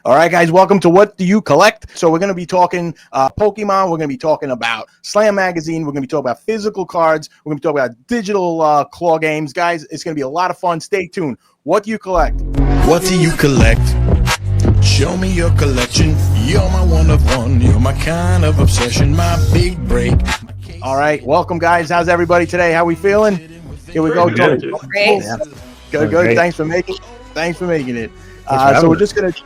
All right, guys, welcome to What Do You Collect? So we're going to be talking Pokemon. We're going to be talking about Slam Magazine. We're going to be talking about physical cards. We're going to be talking about digital claw games. Guys, it's going to be a lot of fun. Stay tuned. What do you collect? What do you collect? Show me your collection. You're my one of one. You're my kind of obsession. My big break. All right, welcome, guys. How's everybody today? How we feeling? Here we go. Good. Great. Good. Great. Thanks for making it. So we're just going to...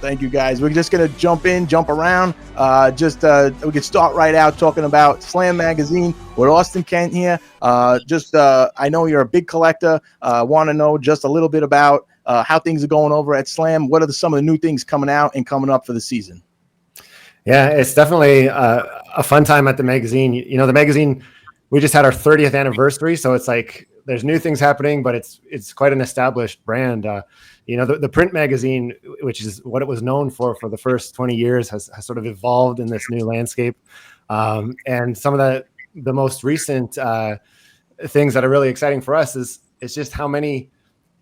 Thank you, guys. We're just going to jump around. We could start right out talking about Slam Magazine with Austin Kent here. I know you're a big collector. Want to know just a little bit about how things are going over at Slam. What are some of the new things coming out and coming up for the season? Yeah, it's definitely a fun time at the magazine. You know, the magazine, we just had our 30th anniversary, so it's like there's new things happening, but it's quite an established brand. You know, the print magazine, which is what it was known for the first 20 years, has sort of evolved in this new landscape. And some of the most recent things that are really exciting for us is just how many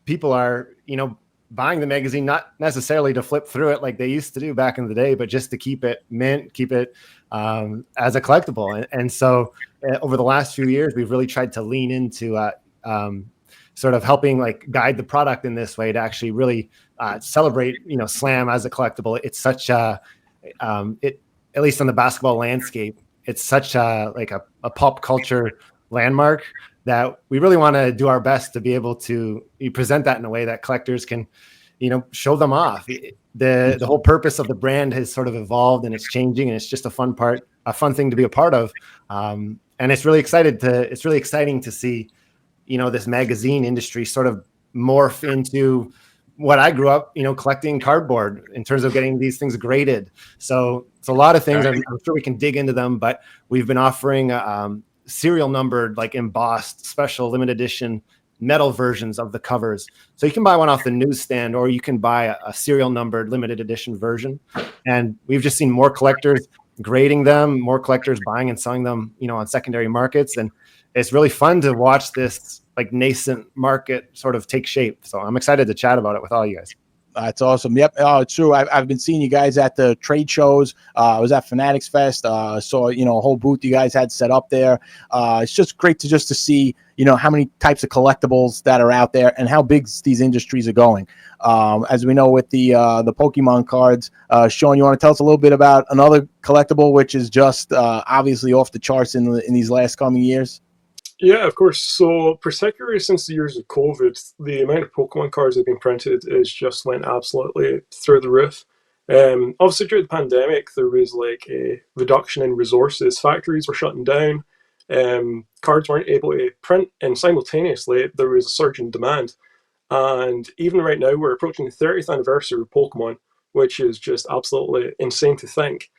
people are, you know, buying the magazine, not necessarily to flip through it like they used to do back in the day, but just to keep it mint, keep it as a collectible. And so over the last few years, we've really tried to lean into sort of helping like guide the product in this way to actually really celebrate, you know, Slam as a collectible. It's such at least on the basketball landscape, it's such a pop culture landmark that we really want to do our best to be able to present that in a way that collectors can, you know, show them off. The whole purpose of the brand has sort of evolved and it's changing, and it's just a fun thing to be a part of. And it's really exciting to see, you know, this magazine industry sort of morph into what I grew up, you know, collecting cardboard in terms of getting these things graded. So it's a lot of things. I'm sure we can dig into them, but we've been offering serial numbered, like embossed, special limited edition metal versions of the covers. So you can buy one off the newsstand, or you can buy a serial numbered limited edition version. And we've just seen more collectors grading them, more collectors buying and selling them, you know, on secondary markets. And it's really fun to watch this like nascent market sort of take shape. So I'm excited to chat about it with all you guys. That's awesome. Yep. Oh, it's true. I've been seeing you guys at the trade shows. I was at Fanatics Fest. Saw, you know, a whole booth you guys had set up there. It's just great to see, you know, how many types of collectibles that are out there and how big these industries are going. As we know with the Pokemon cards, Sean, you want to tell us a little bit about another collectible, which is just obviously off the charts in these last coming years? Yeah, of course. So particularly since the years of COVID, the amount of Pokemon cards that have been printed is just went absolutely through the roof. Obviously, during the pandemic, there was like a reduction in resources. Factories were shutting down. Cards weren't able to print, and simultaneously, there was a surge in demand. And even right now, we're approaching the 30th anniversary of Pokemon, which is just absolutely insane to think.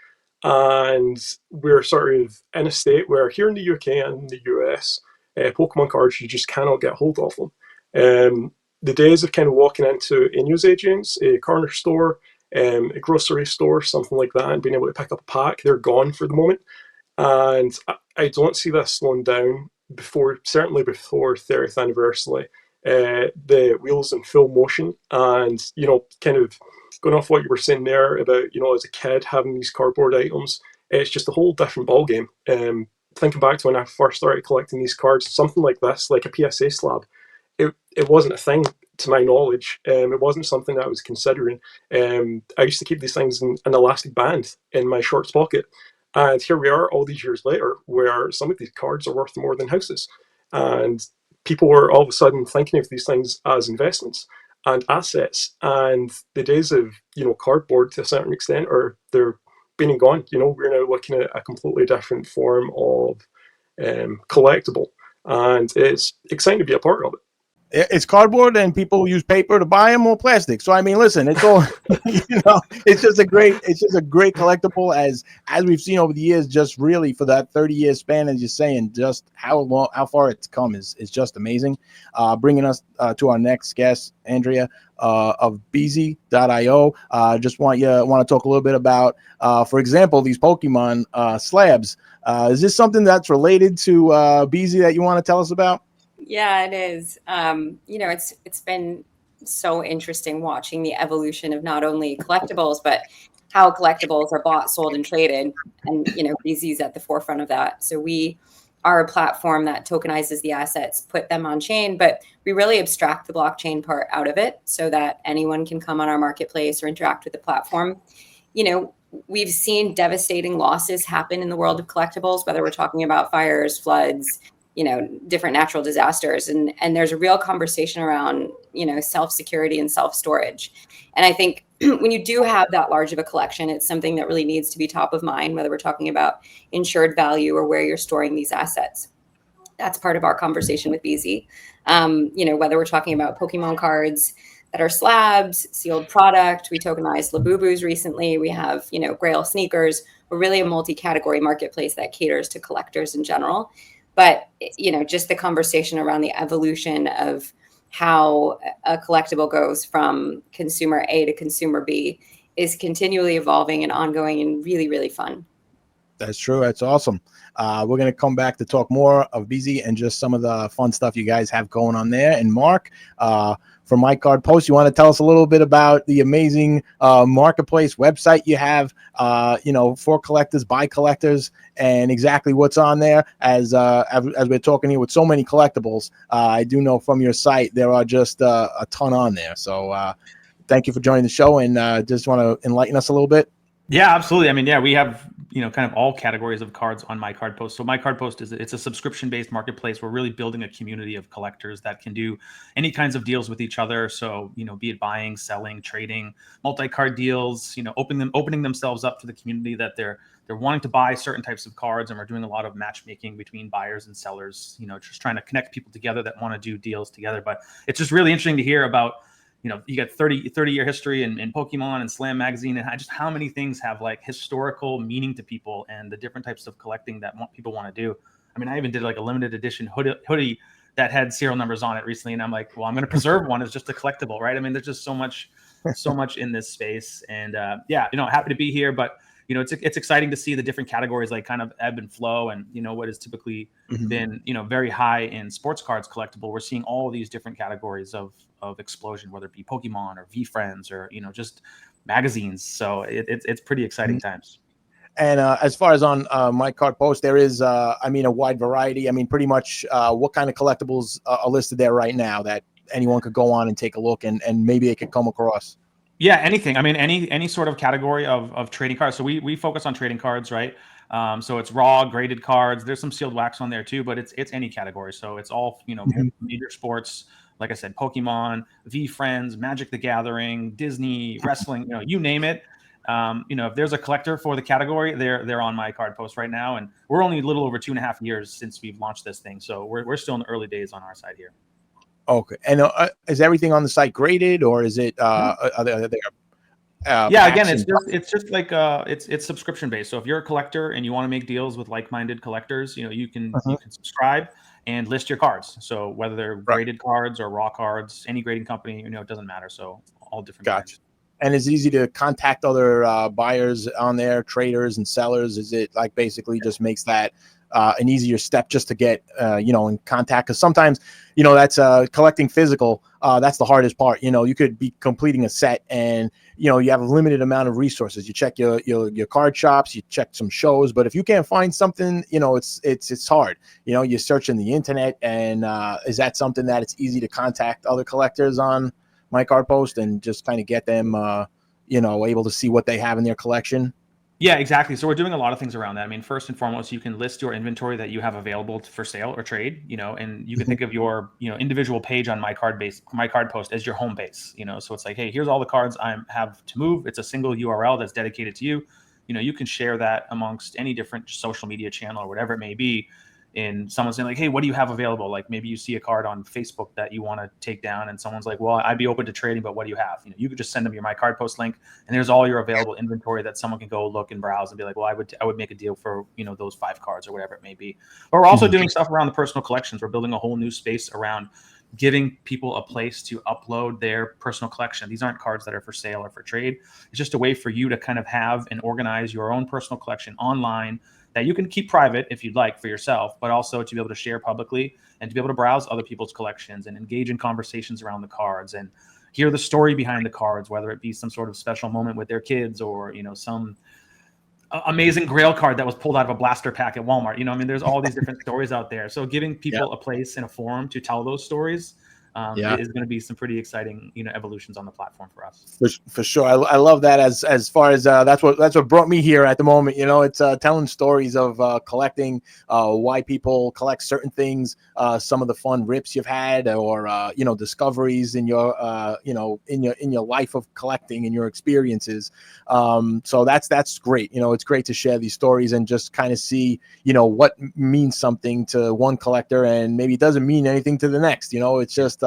And we're sort of in a state where here in the UK and the US, Pokemon cards, you just cannot get hold of them. The days of kind of walking into a newsagents, a corner store, a grocery store, something like that, and being able to pick up a pack, they're gone for the moment. And I don't see this slowing down certainly before 30th anniversary. The wheels in full motion, and, you know, kind of going off what you were saying there about, you know, as a kid having these cardboard items, it's just a whole different ballgame. Thinking back to when I first started collecting these cards, something like this, like a PSA slab, it wasn't a thing to my knowledge. It wasn't something that I was considering. I used to keep these things in an elastic band in my shorts pocket. And here we are all these years later, where some of these cards are worth more than houses. And people were all of a sudden thinking of these things as investments and assets, and the days of, you know, cardboard to a certain extent they're been and gone. You know, we're now looking at a completely different form of collectible, and it's exciting to be a part of it. It's cardboard, and people use paper to buy them, or plastic. So I mean, listen, it's all you know. It's just a great collectible, as we've seen over the years. Just really for that 30-year span, as you're saying, just how far it's come is just amazing. Bringing us to our next guest, Andrea of Bezy.io. Just want to talk a little bit about, for example, these Pokemon slabs. Is this something that's related to Bezy that you want to tell us about? Yeah, it is. You know, it's been so interesting watching the evolution of not only collectibles, but how collectibles are bought, sold, and traded. And, Bezy is at the forefront of that. So we are a platform that tokenizes the assets, put them on chain, but we really abstract the blockchain part out of it so that anyone can come on our marketplace or interact with the platform. We've seen devastating losses happen in the world of collectibles, whether we're talking about fires, floods, different natural disasters. And there's a real conversation around, self-security and self-storage. And I think when you do have that large of a collection, it's something that really needs to be top of mind, whether we're talking about insured value or where you're storing these assets. That's part of our conversation with Bezy. Whether we're talking about Pokemon cards that are slabs, sealed product. We tokenized Labubus recently. We have, Grail sneakers. We're really a multi-category marketplace that caters to collectors in general. But, just the conversation around the evolution of how a collectible goes from consumer A to consumer B is continually evolving and ongoing and really, really fun. That's true. That's awesome. We're going to come back to talk more of Bezy and just some of the fun stuff you guys have going on there. And Mark, from MyCardPost, you want to tell us a little bit about the amazing marketplace website you have, for collectors, by collectors, and exactly what's on there. As we're talking here with so many collectibles, I do know from your site there are just a ton on there. So thank you for joining the show, and just want to enlighten us a little bit. Yeah, absolutely. I mean, we have, kind of all categories of cards on MyCardPost. So MyCardPost it's a subscription-based marketplace. We're really building a community of collectors that can do any kinds of deals with each other. So, be it buying, selling, trading, multi-card deals, opening themselves up to the community that they're wanting to buy certain types of cards. And we're doing a lot of matchmaking between buyers and sellers, just trying to connect people together that want to do deals together. But it's just really interesting to hear about, you got 30-year history in Pokemon and Slam Magazine, and just how many things have like historical meaning to people and the different types of collecting that people want to do. I mean, I even did like a limited edition hoodie that had serial numbers on it recently, and I'm like, well, I'm going to preserve one as just a collectible, right? I mean, there's just so much in this space, and happy to be here, but it's exciting to see the different categories like kind of ebb and flow, and what has typically been very high in sports cards collectible. We're seeing all of these different categories of explosion, whether it be Pokemon or V-Friends or just magazines. So it's pretty exciting times. And as far as on MyCardPost, there is a wide variety. I mean, pretty much what kind of collectibles are listed there right now that anyone could go on and take a look and maybe it could come across? Yeah, anything. I mean, any sort of category of trading cards. So we focus on trading cards, right? So it's raw graded cards. There's some sealed wax on there too, but it's any category. So it's all major sports. Like I said, Pokemon, V-Friends, Magic the Gathering, Disney, wrestling. You name it. If there's a collector for the category, they're on MyCardPost right now, and we're only a little over 2.5 years since we've launched this thing. So we're still in the early days on our side here. Okay. And is everything on the site graded, or is it? Are there again, it's just like it's subscription based. So if you're a collector and you want to make deals with like-minded collectors, you can subscribe and list your cards. So whether they're graded cards or raw cards, any grading company, it doesn't matter. So all different. Gotcha. And it's easy to contact other buyers on there, traders and sellers. Is it like basically just makes that an easier step just to get in contact? Because sometimes that's collecting physical. That's the hardest part. You could be completing a set and you have a limited amount of resources. You check your card shops, you check some shows, but if you can't find something, it's hard. You search in the internet, and is that something that it's easy to contact other collectors on MyCardPost and just kind of get them able to see what they have in their collection? Yeah, exactly. So we're doing a lot of things around that. I mean, first and foremost, you can list your inventory that you have available for sale or trade, and you can think of your, individual page on MyCardPost as your home base, so it's like, hey, here's all the cards I have to move. It's a single URL that's dedicated to you. You can share that amongst any different social media channel or whatever it may be. And someone's saying like, hey, what do you have available? Like maybe you see a card on Facebook that you want to take down, and someone's like, well, I'd be open to trading, but what do you have? You could just send them your MyCardPost link, and there's all your available inventory that someone can go look and browse and be like, well, I would make a deal for those 5 cards or whatever it may be. But we're also doing stuff around the personal collections. We're building a whole new space around giving people a place to upload their personal collection. These aren't cards that are for sale or for trade. It's just a way for you to kind of have and organize your own personal collection online that you can keep private if you'd like for yourself, but also to be able to share publicly and to be able to browse other people's collections and engage in conversations around the cards. And hear the story behind the cards, whether it be some sort of special moment with their kids or, you know, some amazing grail card that was pulled out of a blaster pack at Walmart. You know, I mean, there's all these different stories out there. So giving people a place and a forum to tell those stories is going to be some pretty exciting, you know, evolutions on the platform for us. For sure. I love that as far as that's what brought me here at the moment. You know, it's telling stories of collecting, why people collect certain things, some of the fun rips you've had, or you know, discoveries in your you know, in your life of collecting and your experiences. So that's great. You know, it's great to share these stories and just kind of see, you know, what means something to one collector and maybe it doesn't mean anything to the next. You know, it's just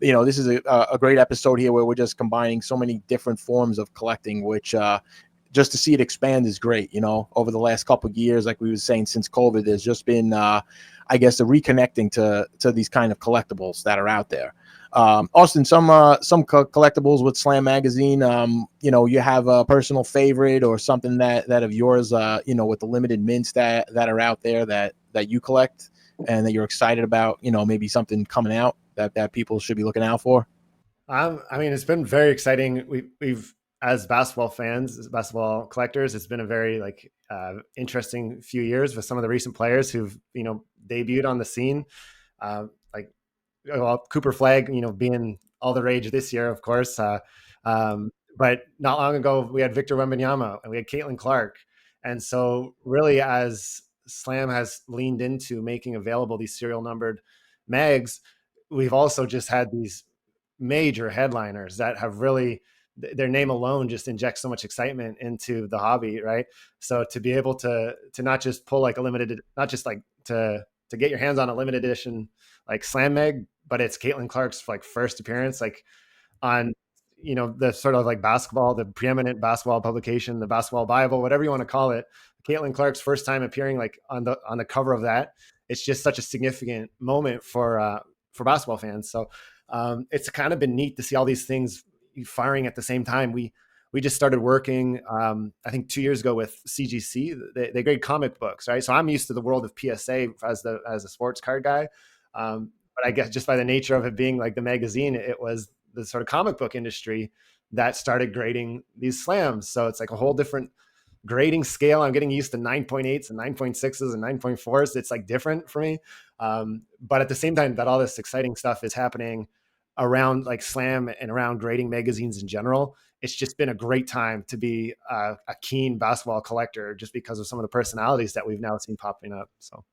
you know, this is a great episode here where we're just combining so many different forms of collecting, which just to see it expand is great. You know, over the last couple of years, like we were saying, since COVID, there's just been, I guess, a reconnecting to these kind of collectibles that are out there. Austin, some collectibles with Slam Magazine, you know, you have a personal favorite or something that of yours, you know, with the limited mints that are out there that you collect and that you're excited about, you know, maybe something coming out that people should be looking out for? I mean, it's been very exciting. We've as basketball fans, as basketball collectors, it's been a very interesting few years with some of the recent players who've, you know, debuted on the scene. Like, well, Cooper Flag, you know, being all the rage this year, of course. But not long ago, we had Victor Wembanyama and we had Caitlin Clark. And so really, as Slam has leaned into making available these serial numbered mags, we've also just had these major headliners that have really, their name alone just injects so much excitement into the hobby, right? So to be able to not just pull like a limited, not just like to get your hands on a limited edition like Slam Mag, but it's Caitlin Clark's like first appearance, like on, you know, the sort of like basketball, the preeminent basketball publication, the Basketball Bible, whatever you want to call it. Caitlin Clark's first time appearing like on the cover of that. It's just such a significant moment for basketball fans. So it's kind of been neat to see all these things firing at the same time. We just started working, I think 2 years ago with CGC. They grade comic books, right? So I'm used to the world of PSA as a sports card guy. But I guess just by the nature of it being like the magazine, it was the sort of comic book industry that started grading these slams. So it's like a whole different grading scale. I'm getting used to 9.8s and 9.6s and 9.4s. It's like different for me. But at the same time that all this exciting stuff is happening around like Slam and around grading magazines in general, it's just been a great time to be a keen basketball collector just because of some of the personalities that we've now seen popping up. So.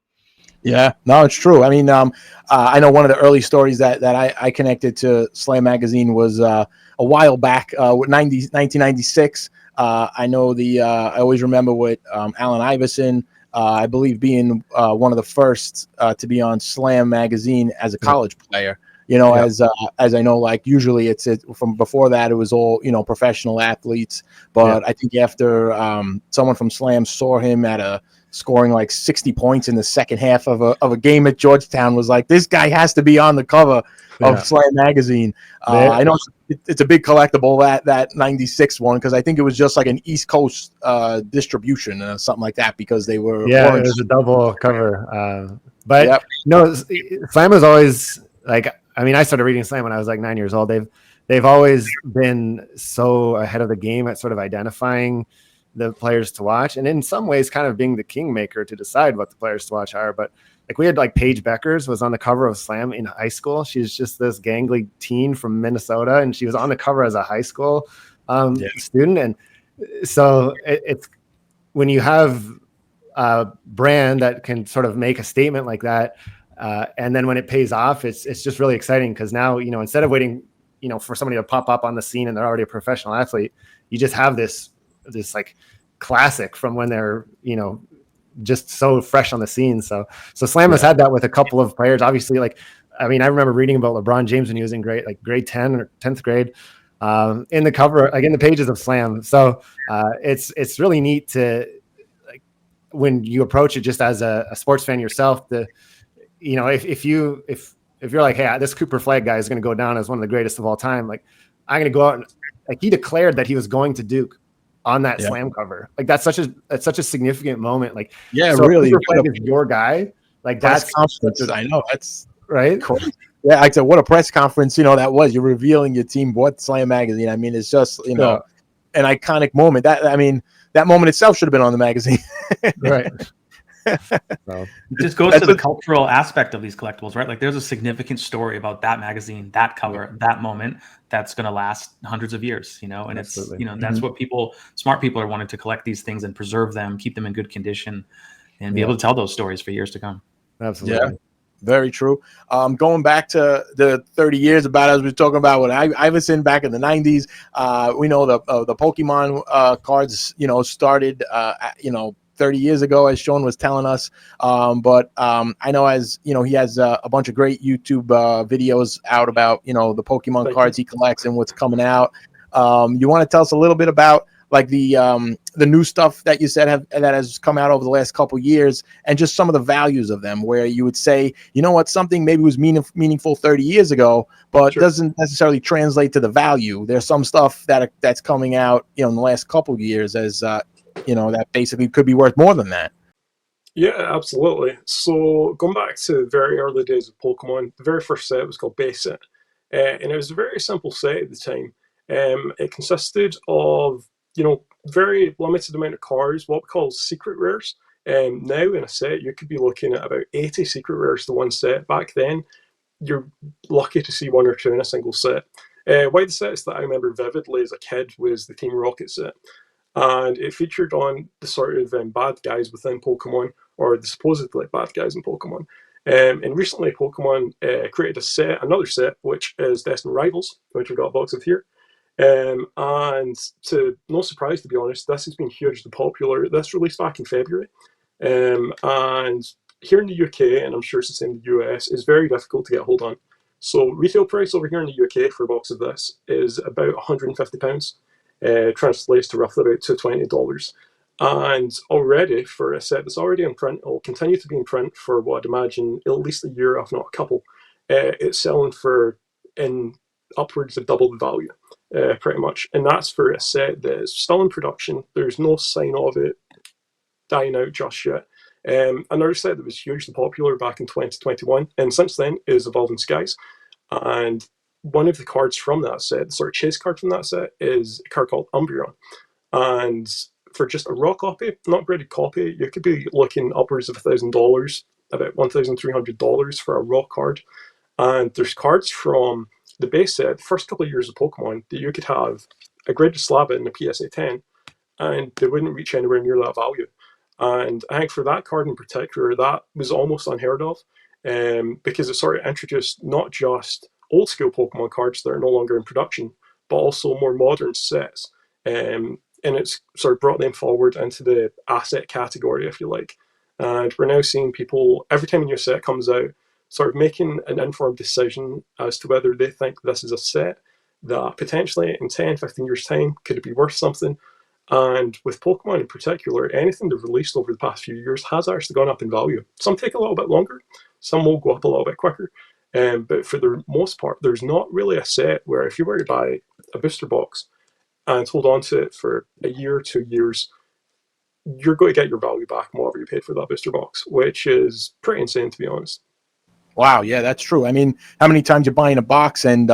Yeah, no, it's true. I mean, I know one of the early stories that I connected to Slam Magazine was a while back with 1996. I know I always remember with Allen Iverson, I believe being one of the first to be on Slam Magazine as a college player. You know, as I know, like usually it's from before that, it was all, you know, professional athletes. But I think after someone from Slam saw him at scoring like 60 points in the second half of a game at Georgetown, was like, this guy has to be on the cover of Slam Magazine. I know it's a big collectible, that 96 one, because I think it was just like an East Coast distribution or something like that, because they were it was a double cover. But no, Slam was always like, I mean, I started reading Slam when I was like 9 years old. They've always been so ahead of the game at sort of identifying the players to watch, and in some ways kind of being the kingmaker to decide what the players to watch are. But like we had like Paige Beckers was on the cover of Slam in high school. She's just this gangly teen from Minnesota, and she was on the cover as a high school student. And so it's when you have a brand that can sort of make a statement like that, and then when it pays off, it's just really exciting, because now, you know, instead of waiting, you know, for somebody to pop up on the scene and they're already a professional athlete, you just have this like classic from when they're, you know, just so fresh on the scene. So Slam has had that with a couple of players. Obviously, like, I mean, I remember reading about LeBron James when he was in grade 10 or 10th grade, in the cover, like in the pages of Slam. So it's really neat to, like, when you approach it just as a sports fan yourself, you know, if you're like, hey, this Cooper Flag guy is going to go down as one of the greatest of all time, like, I'm going to go out and, like, he declared that he was going to Duke on that Slam cover. Like, that's such a significant moment. Like, so really, Cooper Flag is your guy. Like, that's confidence. I know, that's right. Cool. Yeah, like I said, what a press conference, that was. You're revealing your team bought Slam Magazine. I mean, it's just, an iconic moment. That moment itself should have been on the magazine. Right. It just goes to the cultural aspect of these collectibles, right? Like there's a significant story about that magazine, that cover, that moment that's going to last hundreds of years, and Absolutely. it's, that's what smart people are wanting to collect these things and preserve them, keep them in good condition, and be able to tell those stories for years to come. Absolutely. Yeah. Very true. Going back to the 30 years about, as we were talking about with Iverson back in the 90s, we know the Pokemon cards, started, 30 years ago, as Sean was telling us. But I know, as he has a bunch of great YouTube videos out about, the Pokemon cards he collects and what's coming out. You want to tell us a little bit about like the new stuff that you said that has come out over the last couple years, and just some of the values of them, where you would say, something maybe was meaningful 30 years ago, but doesn't necessarily translate to the value. There's some stuff that's coming out, in the last couple years as, that basically could be worth more than that. Yeah, absolutely. So going back to the very early days of Pokemon, the very first set was called Bezy, and it was a very simple set at the time. It consisted of very limited amount of cards, what we call secret rares. Now in a set, you could be looking at about 80 secret rares to one set. Back then, you're lucky to see one or two in a single set. One of the sets that I remember vividly as a kid was the Team Rocket set. And it featured on the sort of bad guys within Pokemon, or the supposedly bad guys in Pokemon. And recently, Pokemon created another set, which is Destined Rivals, which we've got a box of here. And to no surprise, to be honest, this has been hugely popular. This released back in February. And here in the UK, and I'm sure it's the same in the US, is very difficult to get a hold on. So retail price over here in the UK for a box of this is about £150. Translates to roughly about $220. And already for a set that's already in print, it will continue to be in print for what I'd imagine at least a year, if not a couple. It's selling for in upwards of double the value, pretty much. And that's for a set that is still in production. There's no sign of it dying out just yet. Another set that was hugely popular back in 2021, and since then, is Evolving Skies. And one of the cards from that set, the sort of chase card from that set, is a card called Umbreon. And for just a raw copy, not graded copy, you could be looking upwards of $1,000, about $1,300 for a raw card. And there's cards from the base set, the first couple of years of Pokemon, that you could have a graded slab in a PSA 10, and they wouldn't reach anywhere near that value. And I think for that card in particular, that was almost unheard of, because it sort of introduced not just old school Pokemon cards that are no longer in production, but also more modern sets. And it's sort of brought them forward into the asset category, if you like. And we're now seeing people, every time a new set comes out, sort of making an informed decision as to whether they think this is a set that potentially in 10, 15 years' time could it be worth something. And with Pokemon in particular, anything they've released over the past few years has actually gone up in value. Some take a little bit longer, some will go up a little bit quicker. But for the most part, there's not really a set where if you were to buy a booster box and hold on to it for a year, 2 years, you're going to get your value back from whatever you paid for that booster box, which is pretty insane, to be honest. Wow, yeah, that's true. I mean, how many times you're buying a box and,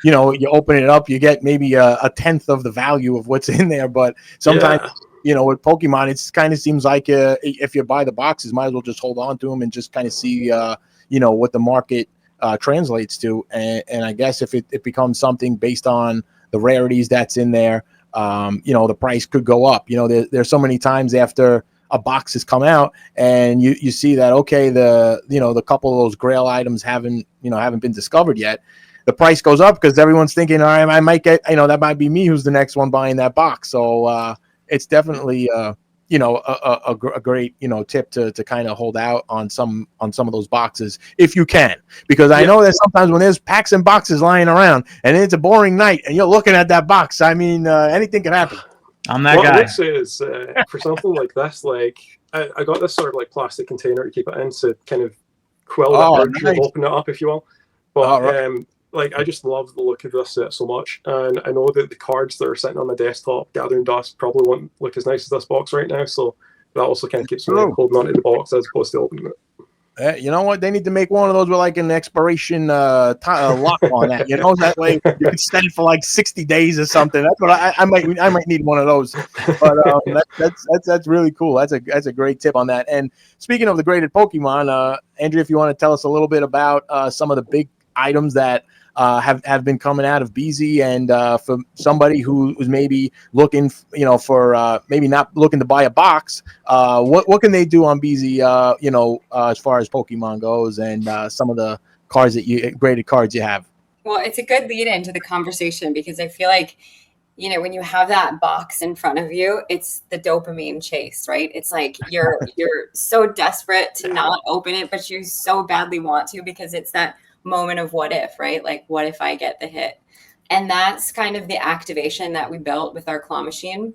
you open it up, you get maybe a tenth of the value of what's in there. But sometimes, with Pokemon, it kind of seems like if you buy the boxes, might as well just hold on to them and just kind of see, what the market translates to. And I guess if it becomes something based on the rarities that's in there, the price could go up. There's so many times after a box has come out and you see that, okay, the couple of those grail items haven't been discovered yet. The price goes up because everyone's thinking, all right, I might get, that might be me who's the next one buying that box. So it's definitely a great tip to kind of hold out on some of those boxes if you can, because I know that sometimes when there's packs and boxes lying around and it's a boring night and you're looking at that box, I mean, anything can happen. I'm that guy. What I would say is for something like this, like I got this sort of like plastic container to keep it in to kind of quell that urge to open it up, if you will. But I just love the look of this set so much, and I know that the cards that are sitting on my desktop gathering dust probably won't look as nice as this box right now. So that also kind of keeps me holding onto the box as opposed to opening it. You know what? They need to make one of those with like an expiration lock on that. You know, that way you can stay for like 60 days or something. That's what I might need one of those. But that's really cool. That's a great tip on that. And speaking of the graded Pokemon, Andrea, if you want to tell us a little bit about some of the big items that have been coming out of Bezy, and for somebody who was maybe looking, for maybe not looking to buy a box, what can they do on Bezy, as far as Pokemon goes, and some of the cards that graded cards you have? Well, it's a good lead into the conversation because I feel like, when you have that box in front of you, it's the dopamine chase, right? It's like you're so desperate to not open it, but you so badly want to because it's that moment of what if, right? Like, what if I get the hit? And that's kind of the activation that we built with our claw machine.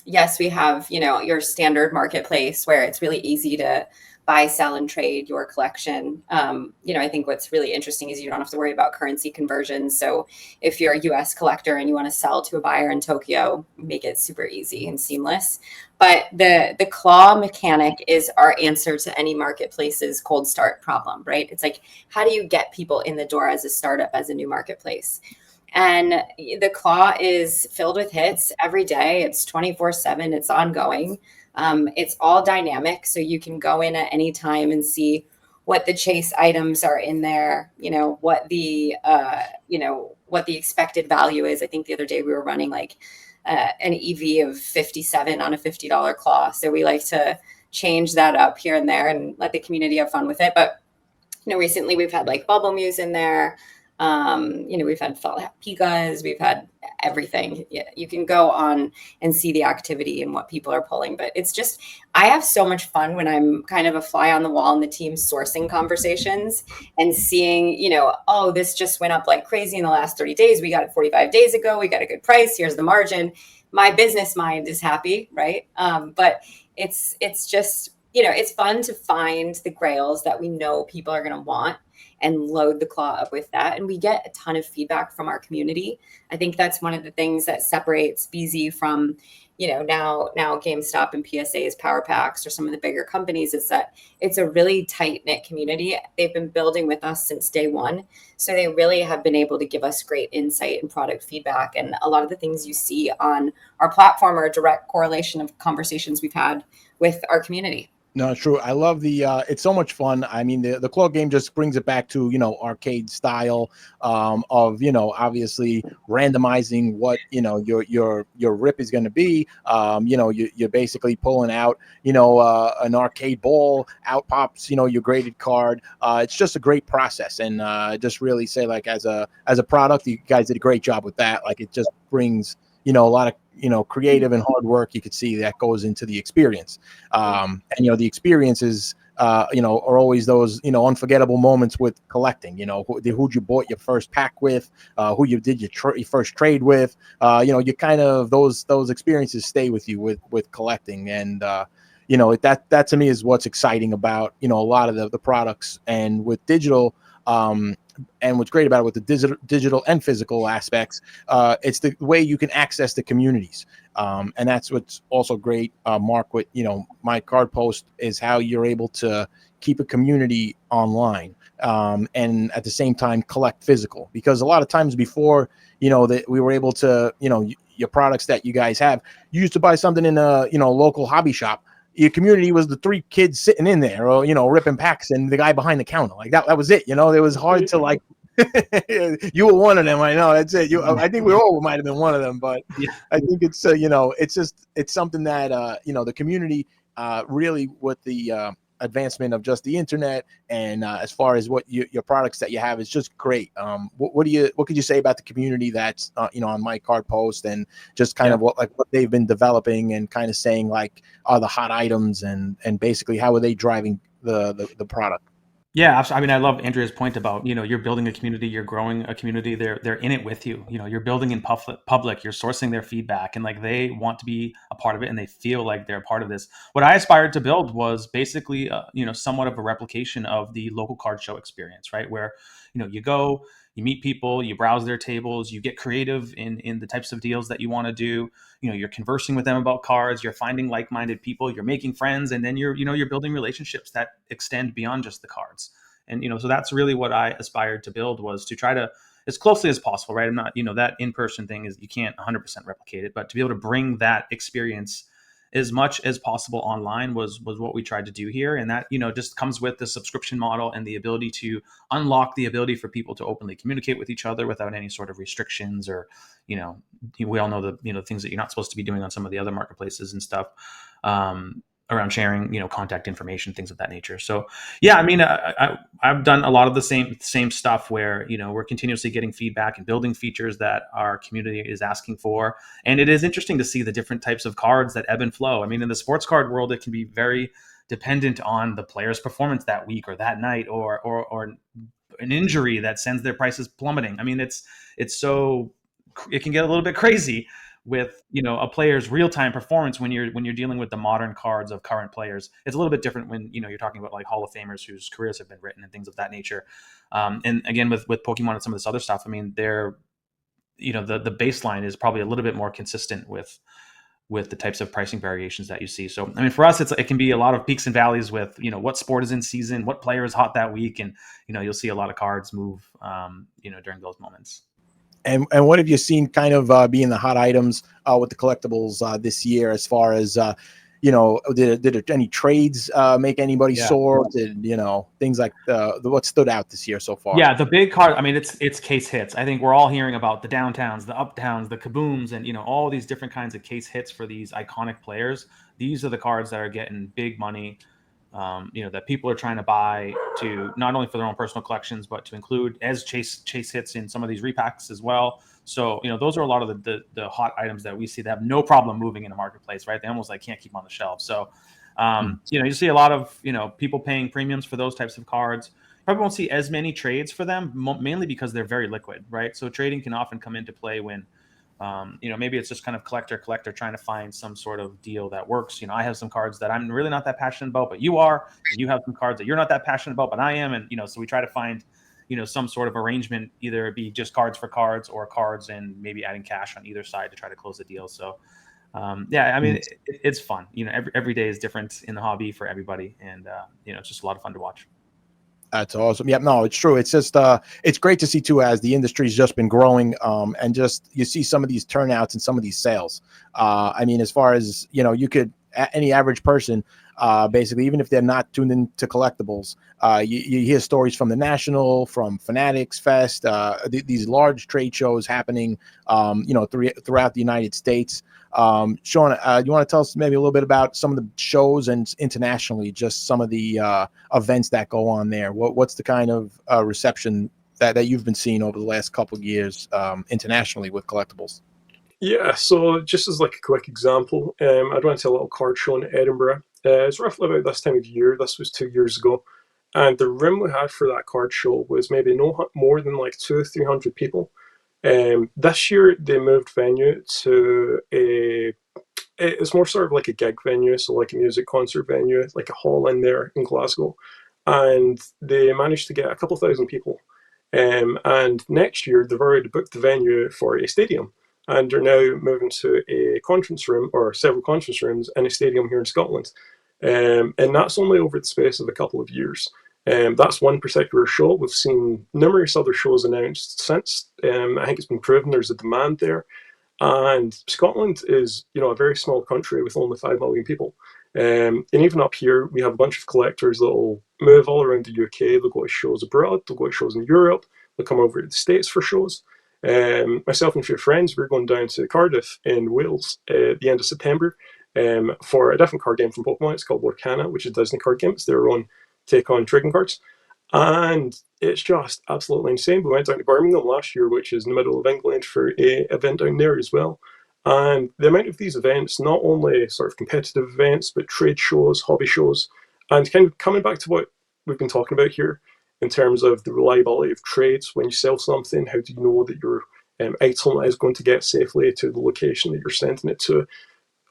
Yes, we have, your standard marketplace where it's really easy to buy, sell, and trade your collection. I think what's really interesting is you don't have to worry about currency conversions. So if you're a US collector and you want to sell to a buyer in Tokyo, make it super easy and seamless. But the claw mechanic is our answer to any marketplace's cold start problem, right? It's like, how do you get people in the door as a startup, as a new marketplace? And the claw is filled with hits every day. It's 24/7. It's ongoing. It's all dynamic, so you can go in at any time and see what the chase items are in there. What the what the expected value is. I think the other day we were running like an EV of 57 on a $50 claw. So we like to change that up here and there and let the community have fun with it. But recently we've had like Bubble Muse in there. We've had Pikas, we've had everything. Yeah, you can go on and see the activity and what people are pulling, but it's just, I have so much fun when I'm kind of a fly on the wall in the team sourcing conversations and seeing, oh, this just went up like crazy in the last 30 days. We got it 45 days ago. We got a good price. Here's the margin. My business mind is happy. Right. But it's just, it's fun to find the grails that we know people are going to want and load the claw up with that. And we get a ton of feedback from our community. I think that's one of the things that separates Bezy from, now GameStop and PSA's Power Packs or some of the bigger companies, is that it's a really tight-knit community. They've been building with us since day one. So they really have been able to give us great insight and product feedback. And a lot of the things you see on our platform are a direct correlation of conversations we've had with our community. No, true. I love it's so much fun. I mean, the claw game just brings it back to, arcade style of, obviously randomizing what, your rip is going to be. You're basically pulling out, an arcade ball, out pops, your graded card. It's just a great process. And just really say, like, as a product, you guys did a great job with that. Like, it just brings, a lot of, creative and hard work you could see that goes into the experience. And, the experiences, are always those, unforgettable moments with collecting, who you bought your first pack with, who you did your first trade with, you kind of, those experiences stay with you with collecting. And, that to me is what's exciting about, a lot of the products. And with digital, and what's great about it with the digital and physical aspects, it's the way you can access the communities. And that's what's also great, Mark, with, MyCardPost, is how you're able to keep a community online and at the same time collect physical. Because a lot of times before, that we were able to, your products that you guys have, you used to buy something in a, local hobby shop. Your community was the three kids sitting in there, or, ripping packs, and the guy behind the counter. Like that was it. It was hard to, like, you were one of them. I know, that's it. I think we all might have been one of them, but yeah. I think it's, it's something that, the community really, with the advancement of just the internet, and as far as what your products that you have, is just great. What could you say about the community that's on MyCardPost, and just kind of what they've been developing, and kind of saying, like, are the hot items, and basically how are they driving the product? Yeah, I mean, I love Andrea's point about, you're building a community, you're growing a community. They're in it with you. You're building in public, you're sourcing their feedback, and like they want to be a part of it and they feel like they're a part of this. What I aspired to build was basically, somewhat of a replication of the local card show experience, right? Where, you go, you meet people, you browse their tables, you get creative in the types of deals that you want to do. You're conversing with them about cards, you're finding like-minded people, you're making friends, and then you're building relationships that extend beyond just the cards. And, so that's really what I aspired to build, was to try to, as closely as possible, right? I'm not, that in-person thing is, you can't 100% replicate it, but to be able to bring that experience as much as possible online was what we tried to do here. And that, just comes with the subscription model and the ability to unlock the ability for people to openly communicate with each other without any sort of restrictions, or, we all know the, things that you're not supposed to be doing on some of the other marketplaces and stuff, around sharing, contact information, things of that nature. So yeah, I mean, I've done a lot of the same stuff where, we're continuously getting feedback and building features that our community is asking for. And it is interesting to see the different types of cards that ebb and flow. I mean, in the sports card world, it can be very dependent on the player's performance that week or that night, or an injury that sends their prices plummeting. I mean, it can get a little bit crazy with a player's real-time performance when you're dealing with the modern cards of current players. It's a little bit different when you're talking about like Hall of Famers whose careers have been written and things of that nature. And again, with Pokemon and some of this other stuff, I mean, they're the baseline is probably a little bit more consistent with the types of pricing variations that you see. So I mean, for us, it can be a lot of peaks and valleys with what sport is in season, what player is hot that week, and you'll see a lot of cards move during those moments. And what have you seen kind of being the hot items with the collectibles this year, as far as, did any trades make anybody soar? Did, things like what stood out this year so far? Yeah, the big card, I mean, it's case hits. I think we're all hearing about the downtowns, the uptowns, the kabooms, and, all these different kinds of case hits for these iconic players. These are the cards that are getting big money. That people are trying to buy, to not only for their own personal collections, but to include as chase hits in some of these repacks as well. So, those are a lot of the hot items that we see that have no problem moving in the marketplace, right? They almost can't keep them on the shelf. So, you see a lot of, people paying premiums for those types of cards. Probably won't see as many trades for them, mainly because they're very liquid, right? So trading can often come into play when, maybe it's just kind of collector trying to find some sort of deal that works. I have some cards that I'm really not that passionate about, but you are, and you have some cards that you're not that passionate about, but I am. And, so we try to find, some sort of arrangement, either it be just cards for cards, or cards and maybe adding cash on either side to try to close the deal. So, I mean, it's fun. Every day is different in the hobby for everybody. And, it's just a lot of fun to watch. That's awesome. Yeah, no, it's true. It's just it's great to see too, as the industry's just been growing, and just you see some of these turnouts and some of these sales. I mean, as far as you could, any average person, basically, even if they're not tuned into collectibles, you hear stories from the National, from Fanatics Fest, these large trade shows happening, throughout the United States. Sean, you want to tell us maybe a little bit about some of the shows and internationally, just some of the events that go on there? What's the kind of reception that you've been seeing over the last couple of years internationally with collectibles? Yeah, so just as like a quick example, I went to a little card show in Edinburgh. It's roughly about this time of year. This was 2 years ago. And the room we had for that card show was maybe no more than like 200 or 300 people. This year they moved venue to it's more sort of like a gig venue, so like a music concert venue, like a hall in there in Glasgow. And they managed to get a couple thousand people. And next year they've already booked the venue for a stadium. And they're now moving to a conference room, or several conference rooms in a stadium here in Scotland. And that's only over the space of a couple of years. That's one particular show. We've seen numerous other shows announced since. I think it's been proven there's a demand there. And Scotland is, a very small country with only 5 million people. And even up here, we have a bunch of collectors that will move all around the UK. They'll go to shows abroad. They'll go to shows in Europe. They'll come over to the States for shows. Myself and a few friends, we're going down to Cardiff in Wales at the end of September for a different card game from Pokemon. It's called Lorcana, which is a Disney card game. It's their own take on trading cards. And it's just absolutely insane. We went down to Birmingham last year, which is in the middle of England, for an event down there as well. And the amount of these events, not only sort of competitive events, but trade shows, hobby shows, and kind of coming back to what we've been talking about here, in terms of the reliability of trades. When you sell something, how do you know that your item is going to get safely to the location that you're sending it to?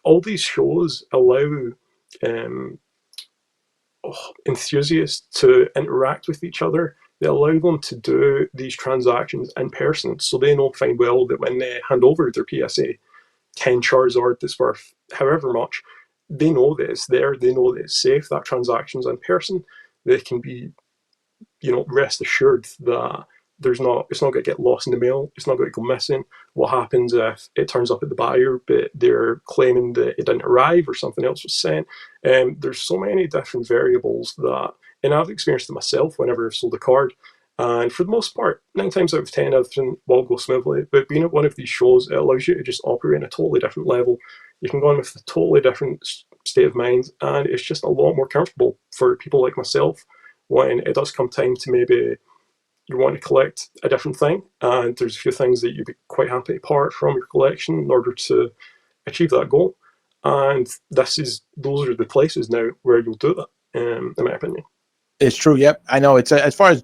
all these shows allow enthusiasts to interact with each other. They allow them to do these transactions in person, so they know fine well that when they hand over their PSA 10 Charizard that's worth however much, they know that it's there, they know that it's safe, that transaction's in person. They can be, rest assured that it's not going to get lost in the mail, it's not going to go missing. What happens if it turns up at the buyer, but they're claiming that it didn't arrive or something else was sent? There's so many different variables that, and I've experienced it myself whenever I've sold a card. And for the most part, 9 times out of 10, everything will go smoothly. But being at one of these shows, it allows you to just operate on a totally different level. You can go in with a totally different state of mind, and it's just a lot more comfortable for people like myself when it does come time to maybe you want to collect a different thing, and there's a few things that you'd be quite happy to part from your collection in order to achieve that goal. And those are the places now where you'll do that, in my opinion. It's true. Yep. I know it's as far as,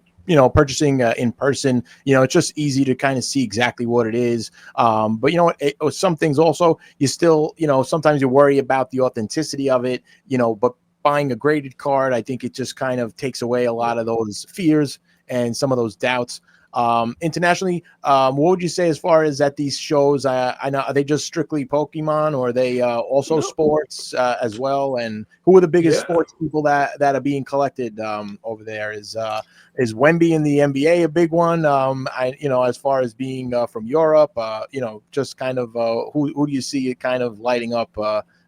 purchasing in person, it's just easy to kind of see exactly what it is. But some things also, you still, sometimes you worry about the authenticity of it, but buying a graded card, I think it just kind of takes away a lot of those fears and some of those doubts. Internationally, what would you say as far as at these shows? I know, are they just strictly Pokemon, or are they also sports as well? And who are the biggest sports people that are being collected over there? Is Wemby in the NBA a big one? As far as being from Europe, just kind of who do you see it kind of lighting up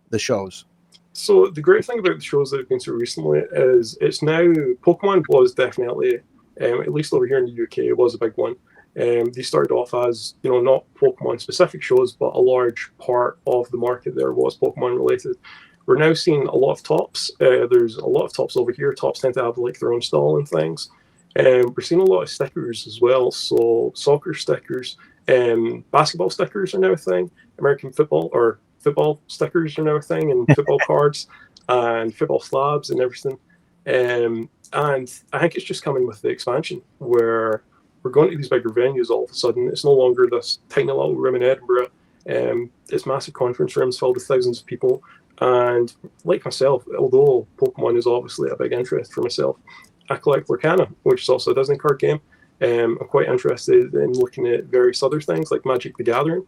the shows? So the great thing about the shows that have been so recently is it's now, Pokemon was definitely, at least over here in the UK, it was a big one. They started off as, not Pokemon specific shows, but a large part of the market there was Pokemon related. We're now seeing a lot of tops. There's a lot of tops over here. Tops tend to have like their own stall and things. We're seeing a lot of stickers as well. So soccer stickers, basketball stickers are now a thing. American football stickers are now a thing, and football cards and football slabs and everything. And I think it's just coming with the expansion where we're going to these bigger venues all of a sudden. It's no longer this tiny little room in Edinburgh. It's massive conference rooms filled with thousands of people. And like myself, although Pokemon is obviously a big interest for myself, I collect Lorcana, which is also a Disney card game. I'm quite interested in looking at various other things like Magic the Gathering,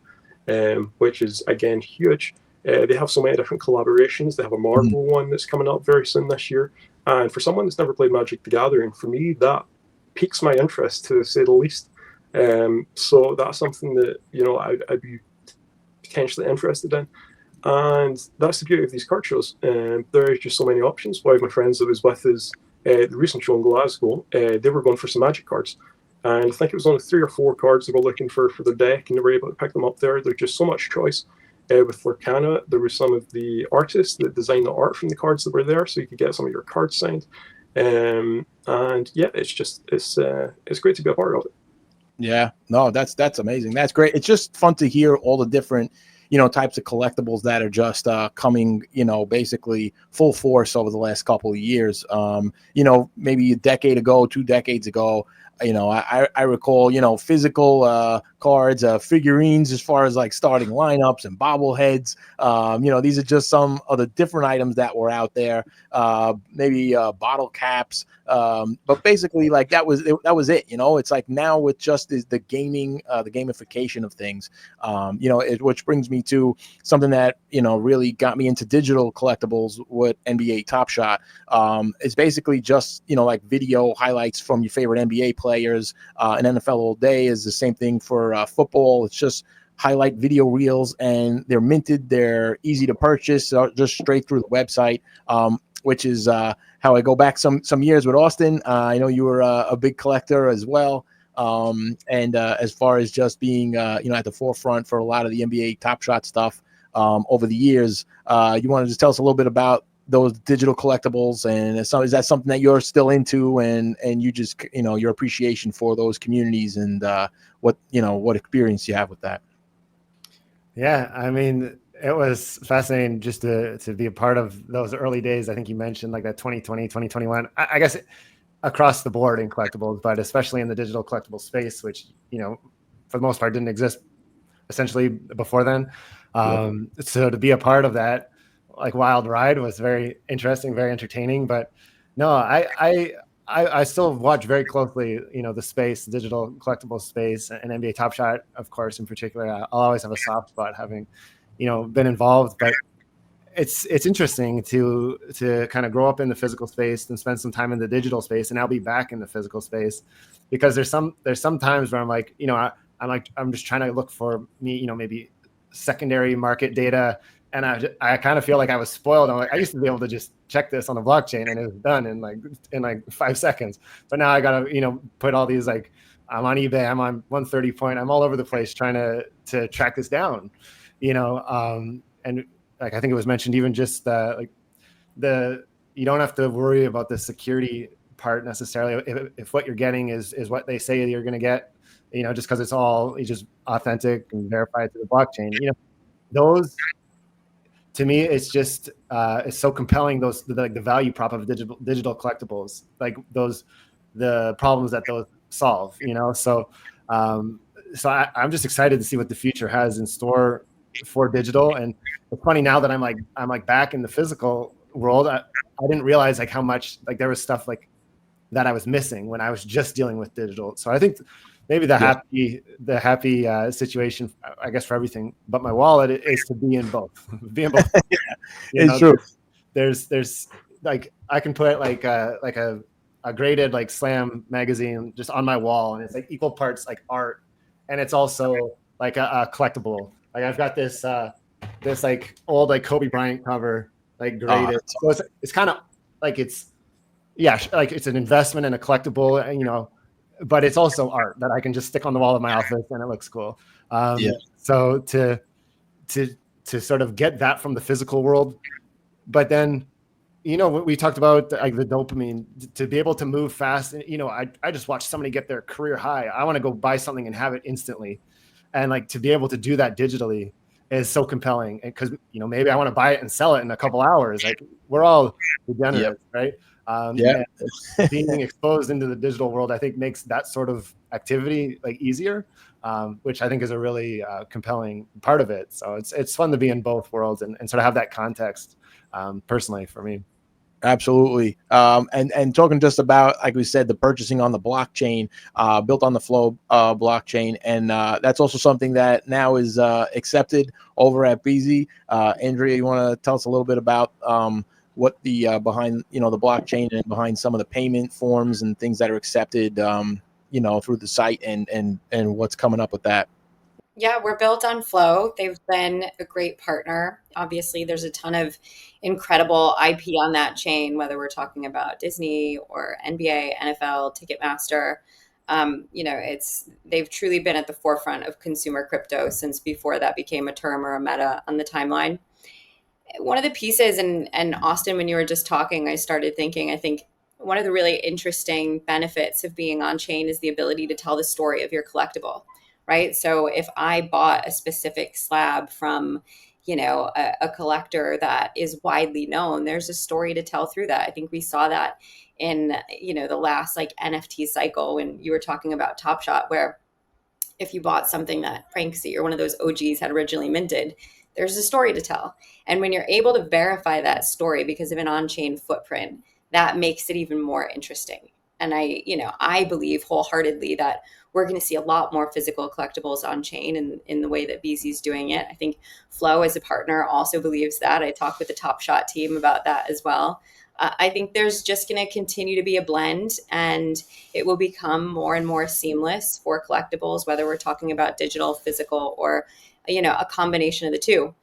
which is, again, huge. They have so many different collaborations. They have a Marvel one that's coming up very soon this year. And for someone that's never played Magic the Gathering, for me, that piques my interest, to say the least. So that's something that, I'd be potentially interested in. And that's the beauty of these card shows. There are just so many options. One of my friends that was with us, the recent show in Glasgow, they were going for some Magic cards. And I think it was only 3 or 4 cards they were looking for their deck, and they were able to pick them up there. There's just so much choice. With Lorcana, there were some of the artists that designed the art from the cards that were there, so you could get some of your cards signed. And yeah, it's great to be a part of it. Yeah, no, that's amazing. That's great. It's just fun to hear all the different, types of collectibles that are just coming, basically full force over the last couple of years. Maybe a decade ago, 2 decades ago, I recall, physical cards, figurines, as far as like starting lineups and bobbleheads. These are just some of the different items that were out there. Maybe bottle caps. But basically, like that was it. It's like now with just the gaming, the gamification of things. Which brings me to something that really got me into digital collectibles with NBA Top Shot. It's basically just like video highlights from your favorite NBA players. And NFL All Day is the same thing for football. It's just highlight video reels, and they're minted. They're easy to purchase, just straight through the website. Which is how I go back some years with Austin. I know you were a big collector as well. And as far as just being, at the forefront for a lot of the NBA Top Shot stuff over the years, you want to just tell us a little bit about those digital collectibles, and is that something that you're still into, and you just, your appreciation for those communities, and what experience you have with that? Yeah, I mean, it was fascinating just to be a part of those early days. I think you mentioned like that 2020, 2021, I guess across the board in collectibles, but especially in the digital collectible space, which, for the most part didn't exist essentially before then. So to be a part of that like wild ride was very interesting, very entertaining. But no, I still watch very closely, the space, the digital collectible space, and NBA Top Shot, of course, in particular. I'll always have a soft spot having, been involved. But it's interesting to kind of grow up in the physical space and spend some time in the digital space, and I'll be back in the physical space, because there's some times where I'm like, I'm just trying to look for me, maybe secondary market data. And I kind of feel like I was spoiled. I'm like, I used to be able to just check this on the blockchain and it was done in like 5 seconds. But now I gotta, put all these, like, I'm on eBay, I'm on 130 point, I'm all over the place trying to track this down, and like I think it was mentioned, even just you don't have to worry about the security part necessarily if what you're getting is what they say you're going to get, just because it's just authentic and verified through the blockchain. Those, to me, it's just it's so compelling. The value prop of digital collectibles, like the problems that those solve. So I'm just excited to see what the future has in store for digital. And it's funny now that I'm like back in the physical world. I didn't realize like how much like there was stuff like that I was missing when I was just dealing with digital. So I think maybe the happy situation, I guess, for everything but my wallet is to be in both. Be in both. It's true. There's like I can put like a graded like Slam magazine just on my wall, and it's like equal parts like art, and it's also like a collectible. Like I've got this like old like Kobe Bryant cover, like graded. So it's kind of like like it's an investment in a collectible, but it's also art that I can just stick on the wall of my office and it looks cool. So to sort of get that from the physical world, but then, we talked about like the dopamine to be able to move fast. I just watched somebody get their career high. I want to go buy something and have it instantly. And like to be able to do that digitally is so compelling, because maybe I want to buy it and sell it in a couple hours. Like we're all degenerates, right? And being exposed into the digital world, I think, makes that sort of activity like easier, which I think is a really compelling part of it. So it's fun to be in both worlds and sort of have that context personally for me. Absolutely. And talking just about, like we said, the purchasing on the blockchain, built on the Flow blockchain. And that's also something that now is accepted over at Bezy. Andrea, you want to tell us a little bit about what the behind, the blockchain and behind some of the payment forms and things that are accepted, through the site and what's coming up with that? Yeah, we're built on Flow. They've been a great partner. Obviously, there's a ton of incredible IP on that chain, whether we're talking about Disney or NBA, NFL, Ticketmaster. They've truly been at the forefront of consumer crypto since before that became a term or a meta on the timeline. One of the pieces, and Austin, when you were just talking, I started thinking, I think one of the really interesting benefits of being on chain is the ability to tell the story of your collectible. Right. So if I bought a specific slab from, a collector that is widely known, there's a story to tell through that. I think we saw that in, the last like NFT cycle when you were talking about Top Shot, where if you bought something that Pranksy or one of those OGs had originally minted, there's a story to tell. And when you're able to verify that story because of an on-chain footprint, that makes it even more interesting. And I believe wholeheartedly that we're going to see a lot more physical collectibles on chain in the way that Bezy is doing it. I think Flow as a partner also believes that. I talked with the Top Shot team about that as well. I think there's just going to continue to be a blend, and it will become more and more seamless for collectibles, whether we're talking about digital, physical, or a combination of the two.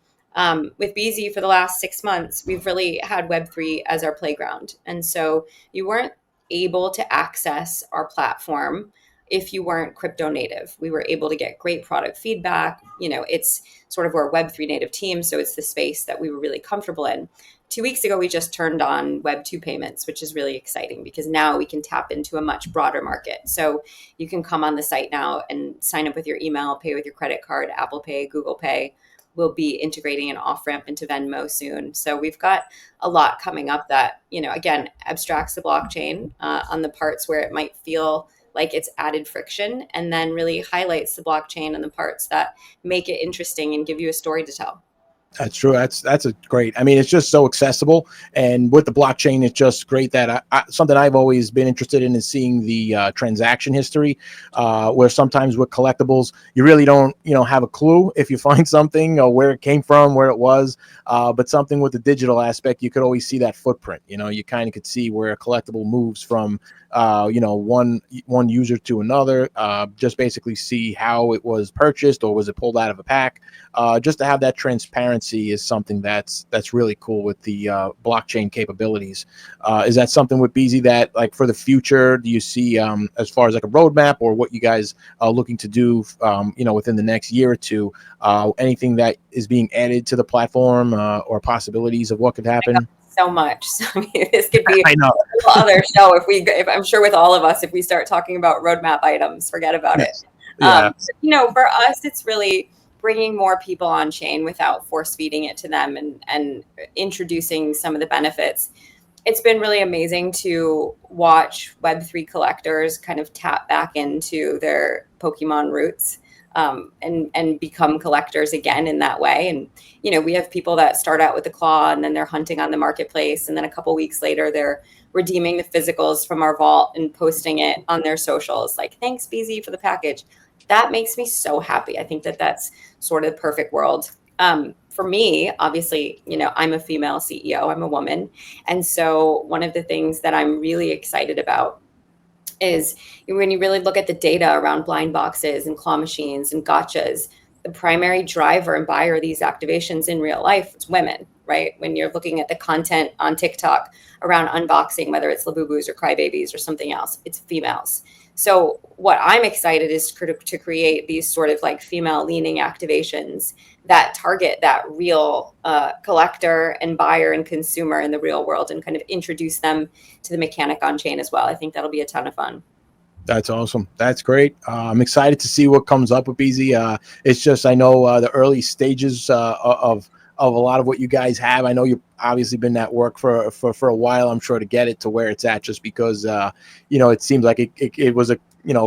With Bezy for the last 6 months, we've really had Web3 as our playground. And so you weren't able to access our platform if you weren't crypto native. We were able to get great product feedback. It's sort of our Web3 native team. So it's the space that we were really comfortable in. 2 weeks ago, we just turned on Web2 payments, which is really exciting because now we can tap into a much broader market. So you can come on the site now and sign up with your email, pay with your credit card, Apple Pay, Google Pay. We'll be integrating an off-ramp into Venmo soon. So we've got a lot coming up that, again, abstracts the blockchain on the parts where it might feel like it's added friction, and then really highlights the blockchain and the parts that make it interesting and give you a story to tell. That's true. That's a great. I mean, it's just so accessible, and with the blockchain, it's just great that something I've always been interested in is seeing the transaction history. Where sometimes with collectibles, you really don't, have a clue if you find something or where it came from, where it was. But something with the digital aspect, you could always see that footprint. You kind of could see where a collectible moves from, one user to another. Just basically see how it was purchased or was it pulled out of a pack. Just to have that transparency is something that's really cool with the blockchain capabilities. Is that something with Bezy that, like, for the future, do you see as far as like a roadmap or what you guys are looking to do, within the next year or two? Anything that is being added to the platform or possibilities of what could happen? So much. So I mean, this could be I know. a whole other show if I'm sure with all of us, if we start talking about roadmap items, forget about it. Yeah. For us, it's really bringing more people on chain without force feeding it to them and introducing some of the benefits. It's been really amazing to watch Web3 collectors kind of tap back into their Pokemon roots, and become collectors again in that way. And, we have people that start out with the claw and then they're hunting on the marketplace. And then a couple weeks later, they're redeeming the physicals from our vault and posting it on their socials. Like, thanks, Bezy, for the package. That makes me so happy. I think that that's sort of the perfect world. For me, obviously, I'm a female CEO, I'm a woman. And so one of the things that I'm really excited about is when you really look at the data around blind boxes and claw machines and gotchas, the primary driver and buyer of these activations in real life is women, right? When you're looking at the content on TikTok around unboxing, whether it's Labubus or Crybabies or something else, it's females. So what I'm excited is to create these sort of like female leaning activations that target that real collector and buyer and consumer in the real world and kind of introduce them to the mechanic on chain as well. I think that'll be a ton of fun. That's awesome. That's great. I'm excited to see what comes up with Bezy. It's just, I know the early stages of a lot of what you guys have. I know you've obviously been at work for a while, I'm sure, to get it to where it's at, just because, it seems like it was a,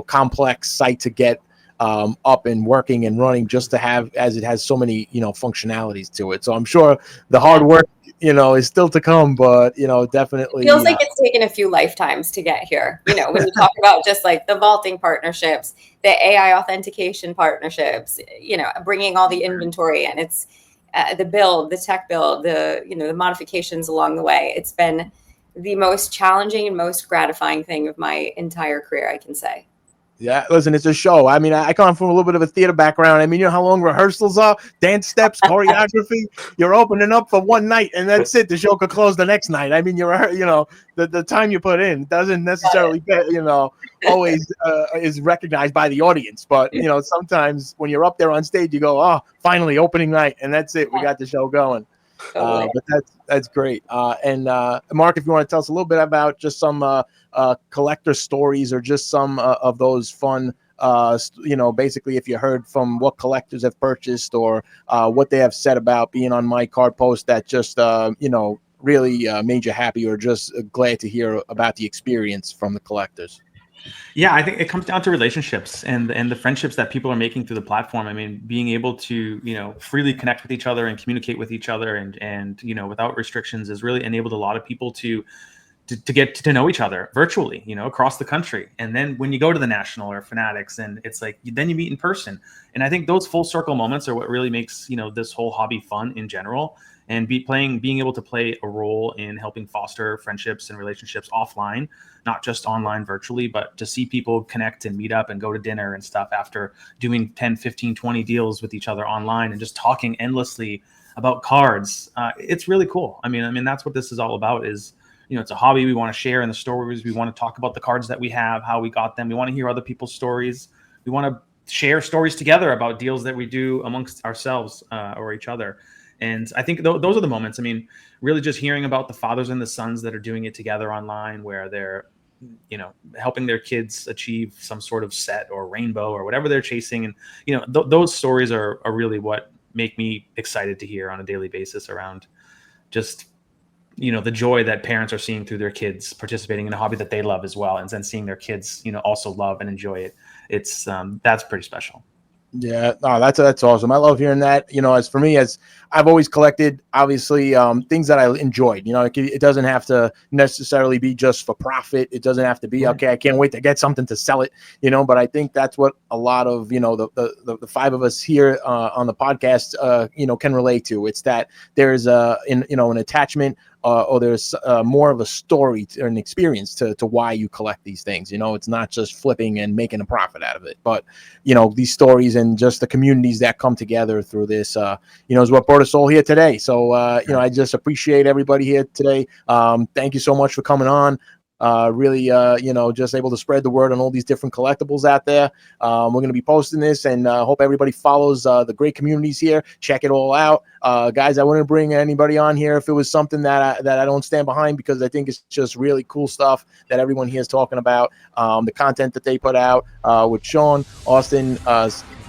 complex site to get up and working and running, just to have, as it has so many, functionalities to it. So I'm sure the hard work, is still to come, but, definitely. It feels like it's taken a few lifetimes to get here. When you talk about just like the vaulting partnerships, the AI authentication partnerships, bringing all the inventory in, it's the build, the tech build, the modifications along the way. It's been the most challenging and most gratifying thing of my entire career, I can say. Yeah, listen, it's a show. I mean, I come from a little bit of a theater background. I mean, you know how long rehearsals are, dance steps, choreography. You're opening up for one night, and that's it. The show could close the next night. I mean, the time you put in doesn't necessarily, always is recognized by the audience. But sometimes when you're up there on stage, you go, "Oh, finally, opening night," and that's it. We got the show going. But that's great. And Mark, if you want to tell us a little bit about just some collector stories, or just some of those fun, basically, if you heard from what collectors have purchased, or what they have said about being on MyCardPost that just really made you happy, or just glad to hear about the experience from the collectors. Yeah, I think it comes down to relationships and the friendships that people are making through the platform. I mean, being able to, freely connect with each other and communicate with each other and without restrictions has really enabled a lot of people to get to know each other virtually, across the country. And then when you go to the National or Fanatics, and it's like, then you meet in person. And I think those full circle moments are what really makes, this whole hobby fun in general. And being able to play a role in helping foster friendships and relationships offline, not just online virtually, but to see people connect and meet up and go to dinner and stuff after doing 10, 15, 20 deals with each other online and just talking endlessly about cards. It's really cool. I mean, that's what this is all about is, it's a hobby. We want to share in the stories. We want to talk about the cards that we have, how we got them. We want to hear other people's stories. We want to share stories together about deals that we do amongst ourselves or each other. And I think those are the moments. I mean, really just hearing about the fathers and the sons that are doing it together online, where they're, helping their kids achieve some sort of set or rainbow or whatever they're chasing. And, those stories are really what make me excited to hear on a daily basis around just the joy that parents are seeing through their kids participating in a hobby that they love as well, and then seeing their kids, also love and enjoy it. It's that's pretty special. Yeah, no, that's awesome. I love hearing that. As for me, as I've always collected, obviously, things that I enjoyed. It doesn't have to necessarily be just for profit. It doesn't have to be okay. I can't wait to get something to sell it. But I think that's what a lot of the five of us here on the podcast can relate to. It's that there's an attachment. Or there's more of a story or an experience to why you collect these things. It's not just flipping and making a profit out of it, but these stories and just the communities that come together through this, is what brought us all here today. So I just appreciate everybody here today. Thank you so much for coming on. Really, just able to spread the word on all these different collectibles out there. We're going to be posting this, and hope everybody follows the great communities here. Check it all out. Guys, I wouldn't bring anybody on here if it was something that I don't stand behind, because I think it's just really cool stuff that everyone here is talking about. The content that they put out with Sean, Austin,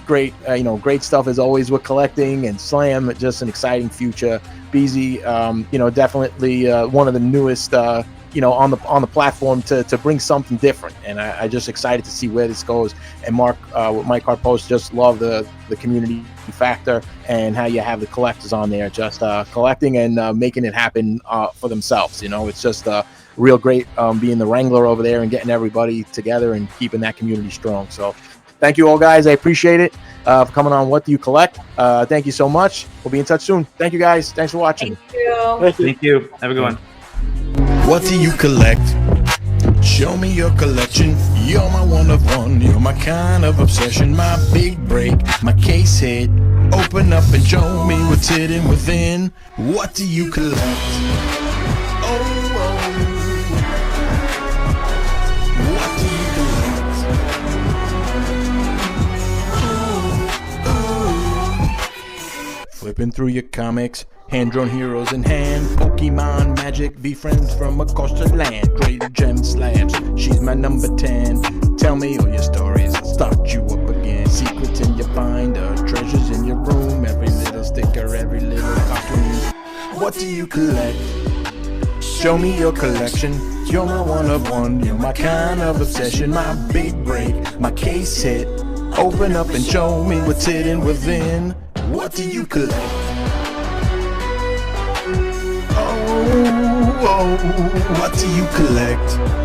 great, great stuff as always with collecting, and Slam, just an exciting future. Bezy, definitely one of the newest on the platform to bring something different, and I just excited to see where this goes. And Mark with MyCardPost, just love the community factor and how you have the collectors on there just collecting and making it happen for themselves. It's just real great being the wrangler over there and getting everybody together and keeping that community strong. So thank you all, guys. I appreciate it for coming on What Do You Collect. Thank you so much. We'll be in touch soon. Thank you, guys. Thanks for watching. Thank you. Thank you. Have a good one. What do you collect? Show me your collection. You're my one of one. You're my kind of obsession. My big break, my case hit. Open up and show me what's hidden within. What do you collect? What do you collect? Flipping through your comics, hand-drawn heroes in hand, Pokemon, magic, V-friends from across the land, graded gem slabs, she's my number 10. Tell me all your stories, I'll start you up again. Secrets in your binder, treasures in your room, every little sticker, every little cartoon. What do you collect? Show me your collection. You're my one of one, you're my kind of obsession. My big break, my case hit. Open up and show me what's hidden within. What do you collect? Oh, what do you collect?